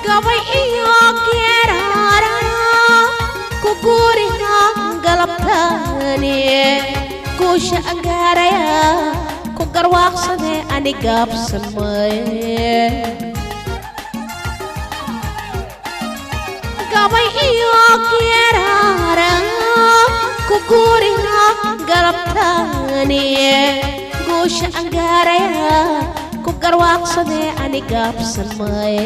gabay iyo geeraara ku guurina galabtaani guusha angaaraya ku garwaaqsade ani gaabsamay gabay iyo geeraara ku guurina galabtaani guusha angaaraya ku garwaaqsade ani gaabsamay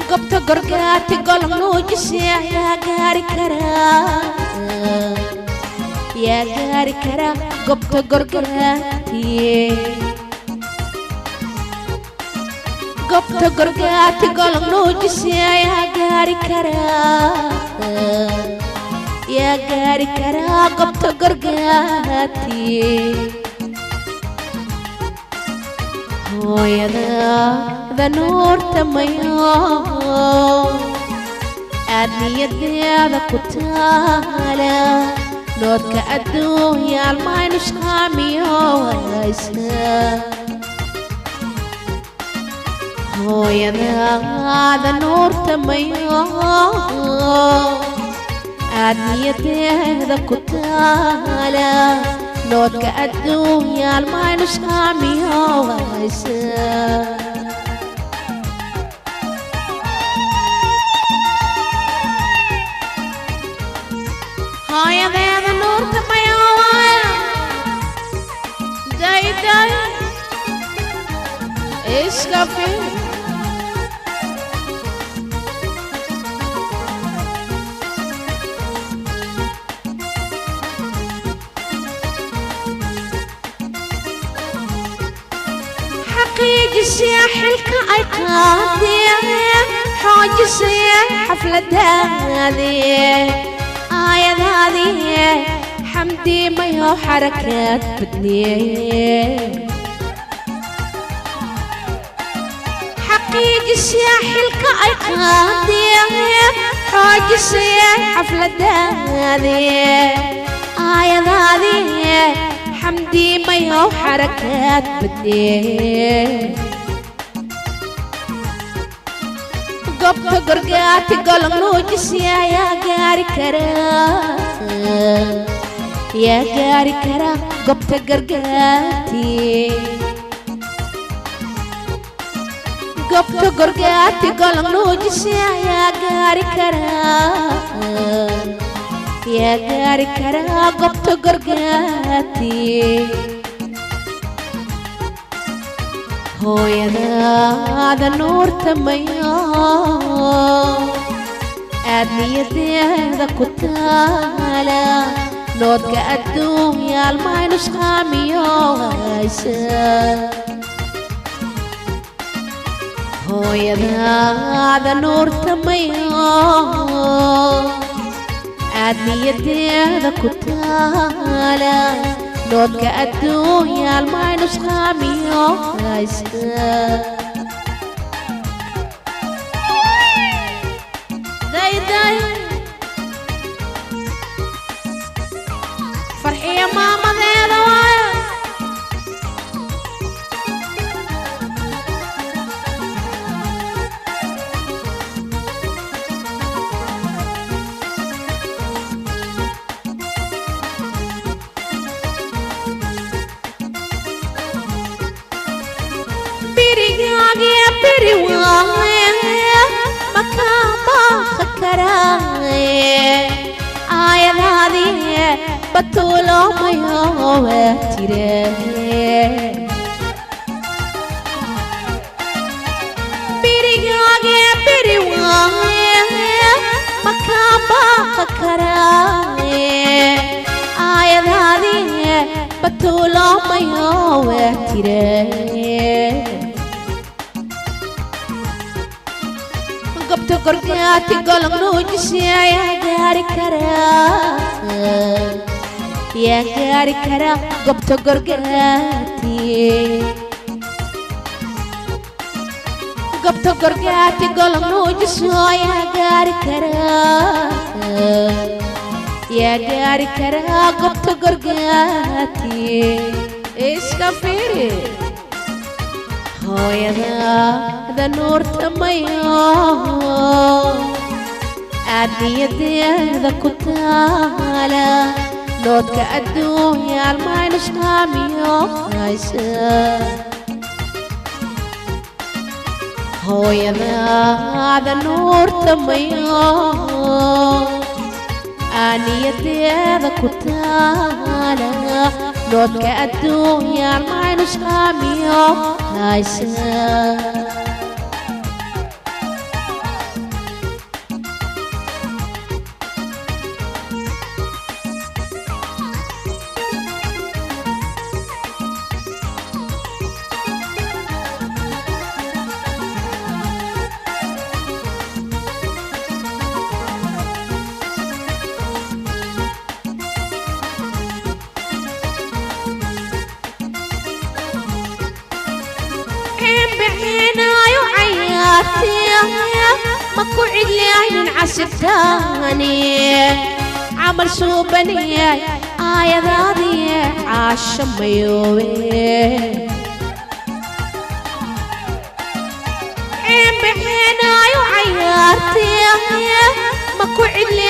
gobta gorgaati golom nuujise yaa gaari karaa gobta gorgaati gobta gorgaati golom nuujise yaa gaari karaa gobta gorgaati hooyada nuurta mayo aad niyadeeda ku taala noodka adduunyaal maynusqaamiyo haysa hooyada nuurta mayo aad niyadeeda ku taala noodka adduunyaal maynusqaamiyo haysa hooyadeeda nuurta mayo dayday iska fiir حقيقي حلك أي قاضي حاجسي حفلة هذه آية هذه حمدي ما يو حركات بدني حقيقي حلك أي قاضي حاجسي حفلة هذه آية هذه حمدي ما يو حركات بدني قبت قرقاتي قلم نوجس يا قاري كرا قبت قرقاتي قبت قرقاتي قلم نوجس يا قاري كرا قبت قرقاتي hooyada nuurta mayo aad niyadeeda ku taala noodka adduunyaal maynusqaamiyo haysa hooyada nuurta mayo aad niyadeeda ku taala noodka adduunyaal maynusqaamiyo haysa dayday farxiya maamadeeda waayo آية هذه بطولة ميوة تيري بيريغاغي بيريواغي مكابا خكراي آية هذه بطولة ميوة تيري قبت قرقاتي قلم نوجس يا قاري كرا قبت قرقاتي قبت قرقاتي قلم نوجس يا قاري كرا قبت قرقاتي إيش كفيري hooyada nuurta mayo aadniyadeeda ku taala noodka adduunya almaynu shaamiyo haysa hooyada nuurta mayo aadniyadeeda ku taala noodka adduunya almaynu shaamiyo haysa ما كعد لي عين عسفتاني عمل سوبني آية ذاذي عاشم يوي عين بحين عياتي ما كعد لي